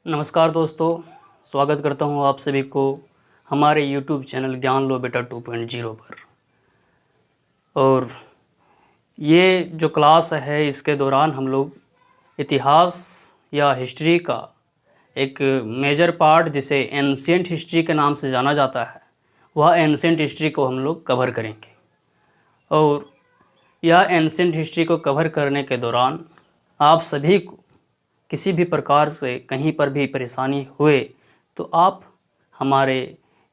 नमस्कार दोस्तों, स्वागत करता हूं आप सभी को हमारे YouTube चैनल ज्ञान लो बेटा 2.0 पर। और ये जो क्लास है इसके दौरान हम लोग इतिहास या हिस्ट्री का एक मेजर पार्ट जिसे एंशिएंट हिस्ट्री के नाम से जाना जाता है, वह एंशिएंट हिस्ट्री को हम लोग कवर करेंगे। और यह एंशिएंट हिस्ट्री को कवर करने के दौरान आप सभी को किसी भी प्रकार से कहीं पर भी परेशानी हुए तो आप हमारे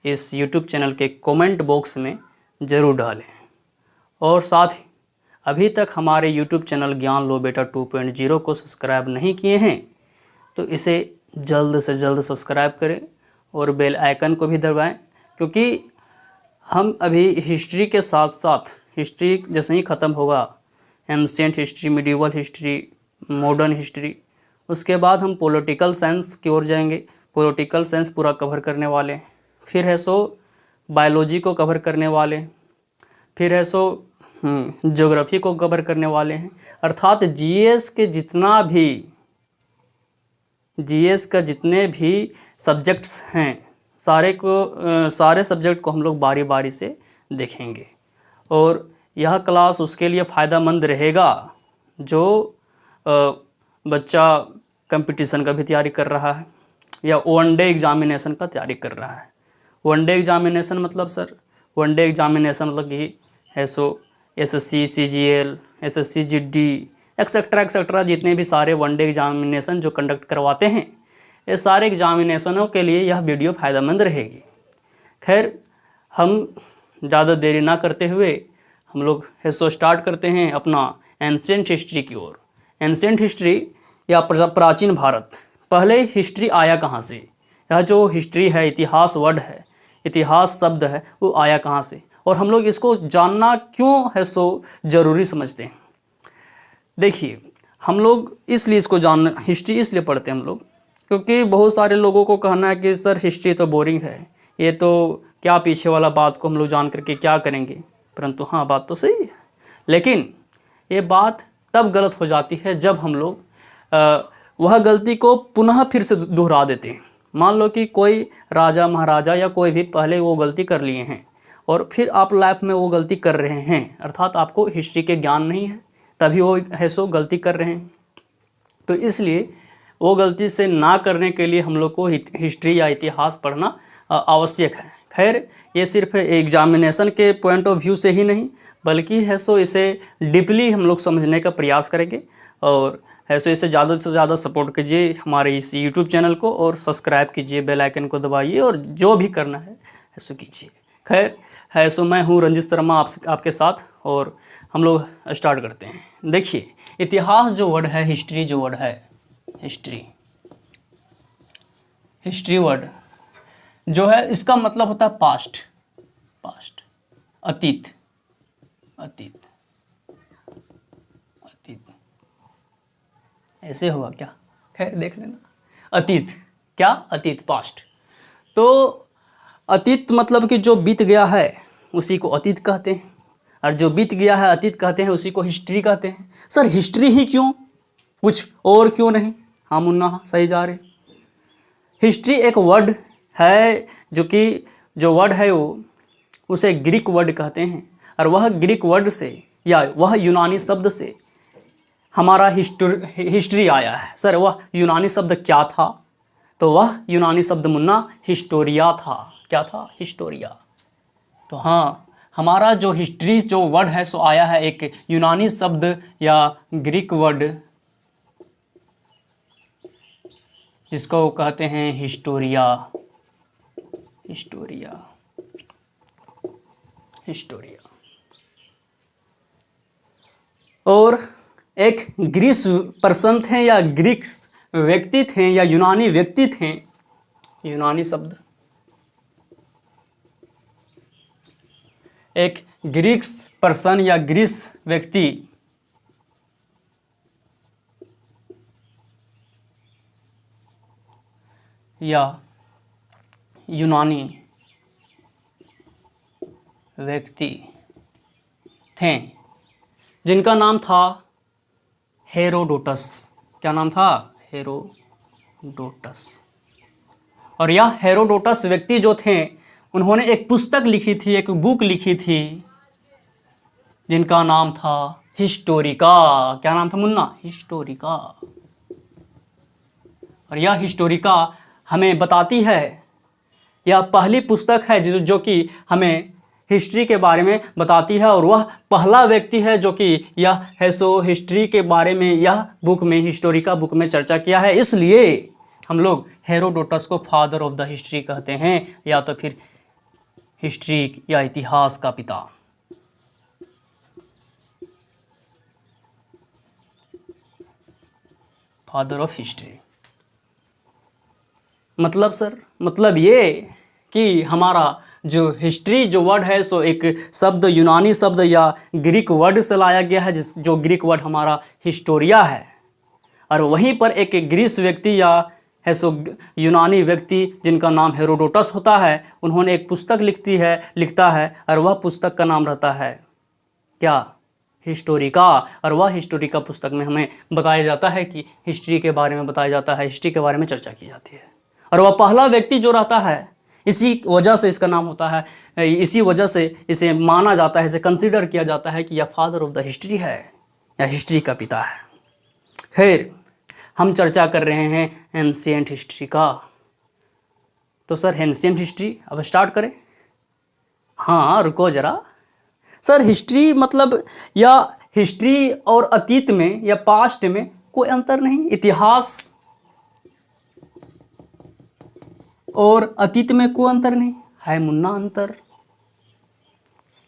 इस YouTube चैनल के कमेंट बॉक्स में ज़रूर डालें। और साथ ही अभी तक हमारे YouTube चैनल ज्ञान लो बेटा 2.0 को सब्सक्राइब नहीं किए हैं तो इसे जल्द से जल्द सब्सक्राइब करें और बेल आइकन को भी दबाएं, क्योंकि हम अभी हिस्ट्री के साथ साथ हिस्ट्री जैसे ही ख़त्म होगा, ancient history, medieval history, modern history, उसके बाद हम पॉलिटिकल साइंस की ओर जाएंगे। पॉलिटिकल साइंस पूरा कवर करने वाले हैं। फिर है सो बायोलॉजी को कवर करने वाले हैं। फिर है सो ज्योग्राफी को कवर करने वाले हैं। अर्थात जीएस का जितने भी सब्जेक्ट्स हैं सारे सब्जेक्ट को हम लोग बारी बारी से देखेंगे। और यह क्लास उसके लिए फ़ायदेमंद रहेगा जो बच्चा कंपटीशन का भी तैयारी कर रहा है या वनडे एग्जामिनेशन का तैयारी कर रहा है। वनडे एग्जामिनेशन मतलब वनडे एग्जामिनेशन मतलब कि है so SSC, CGL, SSC, GD etcetera जितने भी सारे वनडे एग्जामिनेशन जो कंडक्ट करवाते हैं, ये सारे एग्जामिनेशनों के लिए यह वीडियो फ़ायदेमंद रहेगी। खैर, हम ज़्यादा देरी ना करते हुए हम लोग है सो स्टार्ट करते हैं अपना एंशिएंट हिस्ट्री की ओर। एंशिएंट हिस्ट्री या प्राचीन भारत, पहले हिस्ट्री आया कहाँ से? यह जो हिस्ट्री है, इतिहास वर्ड है, इतिहास शब्द है, वो आया कहाँ से और हम लोग इसको जानना क्यों है सो ज़रूरी समझते हैं। देखिए, हम लोग इसलिए इसको जानना, हिस्ट्री इसलिए पढ़ते हैं हम लोग क्योंकि बहुत सारे लोगों को कहना है कि सर हिस्ट्री तो बोरिंग है, ये तो क्या पीछे वाला बात को हम लोग जान करके क्या करेंगे। परंतु हाँ, बात तो सही है, लेकिन ये बात तब गलत हो जाती है जब हम लोग वह गलती को पुनः फिर से दोहरा देते हैं। मान लो कि कोई राजा महाराजा या कोई भी पहले वो गलती कर लिए हैं और फिर आप लाइफ में वो गलती कर रहे हैं, अर्थात आपको हिस्ट्री के ज्ञान नहीं है, तभी वो है सो गलती कर रहे हैं। तो इसलिए वो गलती से ना करने के लिए हम लोग को हिस्ट्री या इतिहास पढ़ना आवश्यक है। खैर, ये सिर्फ एग्जामिनेशन के पॉइंट ऑफ व्यू से ही नहीं बल्कि है सो इसे डीपली हम लोग समझने का प्रयास करेंगे। और है सो इसे ज़्यादा से ज़्यादा सपोर्ट कीजिए हमारे इस YouTube चैनल को और सब्सक्राइब कीजिए, बेल आइकन को दबाइए और जो भी करना है सो कीजिए। खैर, है सो मैं हूँ रंजित शर्मा आपके साथ और हम लोग स्टार्ट करते हैं। देखिए, इतिहास जो वर्ड है, हिस्ट्री जो वर्ड है, हिस्ट्री वर्ड जो है इसका मतलब होता है पास्ट, अतीत। ऐसे हुआ क्या? खैर, देख लेना। अतीत क्या? अतीत, पास्ट। तो अतीत मतलब कि जो बीत गया है उसी को अतीत कहते हैं, और जो बीत गया है अतीत कहते हैं, उसी को हिस्ट्री कहते हैं। सर हिस्ट्री ही क्यों, कुछ और क्यों नहीं? हाँ मुन्ना, हाँ सही जा रहे। हिस्ट्री एक वर्ड है जो वर्ड है वो उसे ग्रीक वर्ड कहते हैं, और वह ग्रीक वर्ड से या वह यूनानी शब्द से हमारा हिस्ट्री आया है। सर वह यूनानी शब्द क्या था? तो वह यूनानी शब्द मुन्ना हिस्टोरिया था। क्या था? हिस्टोरिया। तो हाँ, हमारा जो हिस्ट्री जो वर्ड है सो आया है एक यूनानी शब्द या ग्रीक वर्ड जिसको कहते हैं हिस्टोरिया। और एक ग्रीस पर्सन थे या ग्रीक व्यक्ति थे या यूनानी व्यक्ति थे, यूनानी शब्द, एक ग्रीक पर्सन या ग्रीस व्यक्ति या यूनानी व्यक्ति थे जिनका नाम था हेरोडोटस। क्या नाम था? हेरोडोटस। हेरोडोटस। और यह हेरोडोटस व्यक्ति जो थे उन्होंने एक पुस्तक लिखी थी, एक बुक लिखी थी जिनका नाम था हिस्टोरिका। क्या नाम था मुन्ना? हिस्टोरिका। और यह हिस्टोरिका हमें बताती है, यह पहली पुस्तक है जो कि हमें हिस्ट्री के बारे में बताती है, और वह पहला व्यक्ति है जो कि यह है सो हिस्ट्री के बारे में यह बुक में, हिस्टोरिका बुक में चर्चा किया है। इसलिए हम लोग हेरोडोटस को फादर ऑफ द हिस्ट्री कहते हैं, या तो फिर हिस्ट्री या इतिहास का पिता। फादर ऑफ हिस्ट्री मतलब सर, मतलब ये कि हमारा जो हिस्ट्री जो वर्ड है सो एक शब्द, यूनानी शब्द या ग्रीक वर्ड से लाया गया है, जो ग्रीक वर्ड हमारा हिस्टोरिया है। और वहीं पर एक ग्रीस व्यक्ति या है सो यूनानी व्यक्ति जिनका नाम हेरोडोटस होता है, उन्होंने एक पुस्तक लिखता है, और वह पुस्तक का नाम रहता है क्या? हिस्टोरिका। और वह हिस्टोरिका पुस्तक में हमें बताया जाता है कि हिस्ट्री के बारे में बताया जाता है, हिस्ट्री के बारे में चर्चा की जाती है। और वह पहला व्यक्ति जो रहता है, इसी वजह से इसका नाम होता है, इसी वजह से इसे माना जाता है, इसे कंसीडर किया जाता है कि यह फादर ऑफ द हिस्ट्री है या हिस्ट्री का पिता है। खैर, हम चर्चा कर रहे हैं एंशिएंट हिस्ट्री का। तो सर एंशिएंट हिस्ट्री अब स्टार्ट करें? हाँ रुको जरा सर, हिस्ट्री मतलब या हिस्ट्री और अतीत में या पास्ट में कोई अंतर नहीं। इतिहास और अतीत में कोई अंतर नहीं है मुन्ना, अंतर।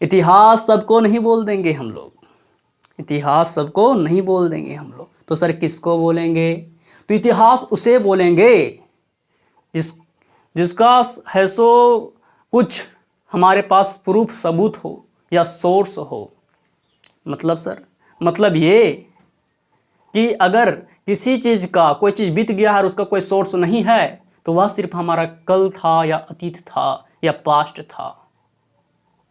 इतिहास सबको नहीं बोल देंगे हम लोग, इतिहास सबको नहीं बोल देंगे हम लोग। तो सर किसको बोलेंगे? तो इतिहास उसे बोलेंगे जिसका है सो कुछ हमारे पास प्रूफ, सबूत हो या सोर्स हो। मतलब सर, मतलब ये कि अगर किसी चीज़ का, कोई चीज़ बीत गया है और उसका कोई सोर्स नहीं है, तो वह सिर्फ हमारा कल था या अतीत था या पास्ट था।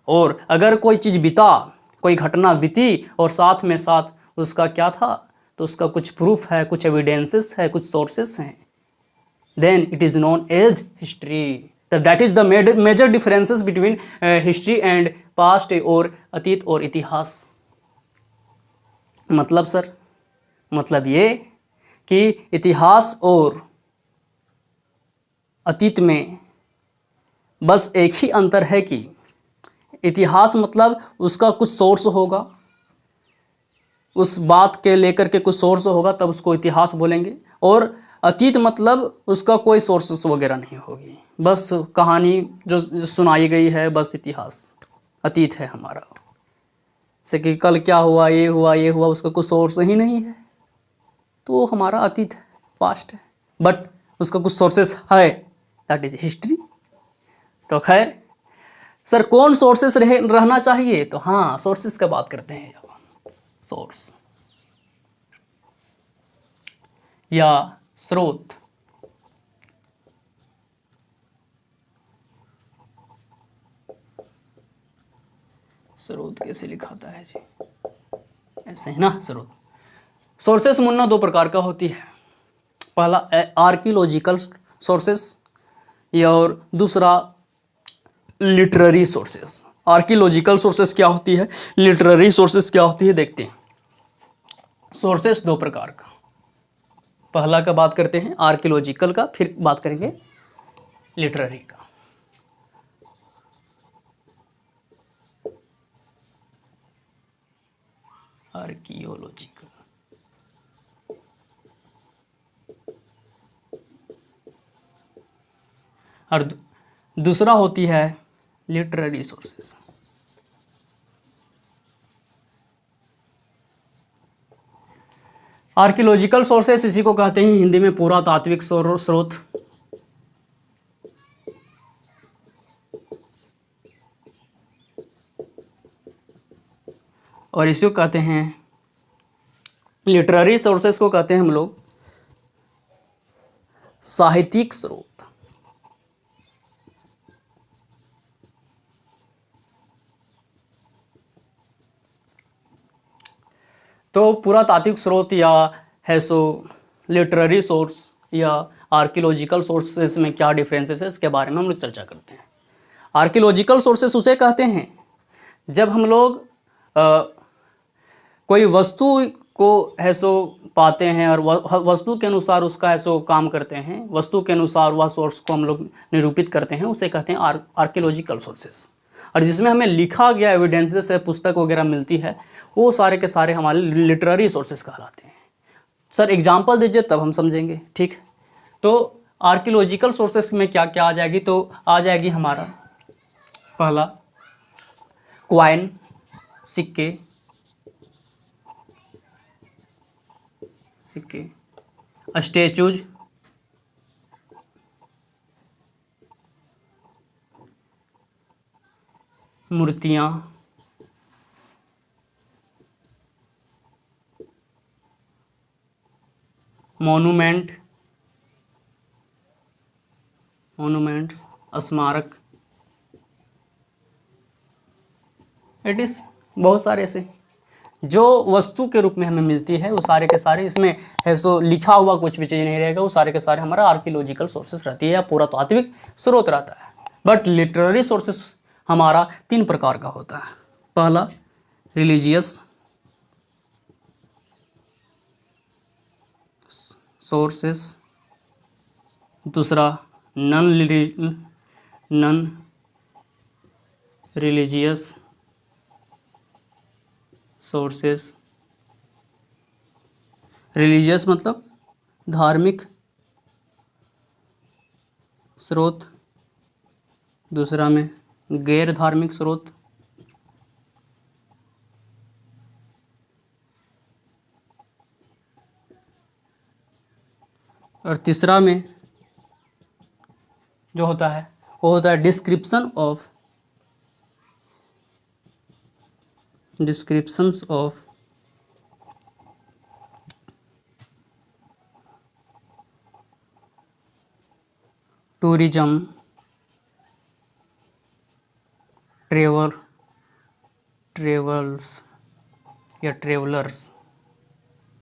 और अगर कोई चीज़ बीता, कोई घटना बीती और साथ में साथ उसका क्या था, तो उसका कुछ प्रूफ है, कुछ एविडेंसेस है, कुछ सोर्सेस हैं, then it is known as history. That is the major differences between history and past, और अतीत और इतिहास। मतलब सर, मतलब ये कि इतिहास और अतीत में बस एक ही अंतर है कि इतिहास मतलब उसका कुछ सोर्स होगा, उस बात के लेकर के कुछ सोर्स होगा, तब उसको इतिहास बोलेंगे। और अतीत मतलब उसका कोई सोर्सेस वगैरह नहीं होगी, बस कहानी जो सुनाई गई है, बस इतिहास अतीत है हमारा। जैसे कि कल क्या हुआ, ये हुआ, ये हुआ, उसका कोई सोर्स ही नहीं है, तो वो हमारा अतीत है, पास्ट है। बट उसका कुछ सोर्सेस है, दैट इज हिस्ट्री। तो खैर सर, कौन सोर्सेस रहना चाहिए? तो हाँ, सोर्सेस का बात करते हैं। सोर्स या स्रोत। स्रोत कैसे लिखाता है जी? ऐसे है ना स्रोत। सोर्सेस मुन्ना दो प्रकार का होती है। पहला आर्कियोलॉजिकल सोर्सेस या और दूसरा लिटरेरी सोर्सेस। आर्कियोलॉजिकल सोर्सेस क्या होती है, लिटरेरी सोर्सेस क्या होती है, देखते हैं। सोर्सेस दो प्रकार का, पहला का बात करते हैं आर्कियोलॉजिकल का, फिर बात करेंगे लिटरेरी का। आर्कियोलॉजिकल और दूसरा होती है लिटरेरी सोर्सेस। आर्कियोलॉजिकल सोर्सेस इसी को कहते हैं हिंदी में पुरातात्विक स्रोत। और इसको कहते हैं लिटरेरी सोर्सेस को कहते हैं हम लोग साहित्यिक स्रोत। तो पुरातात्विक स्रोत या है सो लिटरेरी सोर्स या आर्कियोलॉजिकल सोर्सेस में क्या डिफरेंसेस है इसके बारे में हम लोग चर्चा करते हैं। आर्कियोलॉजिकल सोर्सेस उसे कहते हैं जब हम लोग कोई वस्तु को है सो पाते हैं और वस्तु के अनुसार उसका है सो काम करते हैं, वस्तु के अनुसार वह सोर्स को हम लोग निरूपित करते हैं, उसे कहते हैं आर्कियोलॉजिकल सोर्सेस। और जिसमें हमें लिखा गया एविडेंसेस है, पुस्तक वगैरह मिलती है, वो सारे के सारे हमारे लिटरेरी सोर्सेस कहलाते हैं। सर एग्जाम्पल दीजिए तब हम समझेंगे। ठीक, तो आर्कियोलॉजिकल सोर्सेस में क्या क्या आ जाएगी, तो आ जाएगी हमारा पहला क्वाइन, सिक्के, स्टैचूज, मूर्तियाँ, मोनूमेंट्स, स्मारक, इट इज बहुत सारे ऐसे जो वस्तु के रूप में हमें मिलती है, वो सारे के सारे इसमें है सो लिखा हुआ कुछ भी चीज़ नहीं रहेगा, वो सारे के सारे हमारा आर्कियोलॉजिकल सोर्सेस रहती है या पुरातात्विक स्रोत रहता है। बट लिटरेरी सोर्सेस हमारा 3 प्रकार का होता है। पहला रिलीजियस सोर्सेस, दूसरा नॉन रिलीजियस सोर्सेस। रिलीजियस मतलब धार्मिक स्रोत, दूसरा में गैर धार्मिक स्रोत, और तीसरा में जो होता है वो होता है डिस्क्रिप्शंस ऑफ टूरिज्म, ट्रेवल्स या ट्रेवलर्स।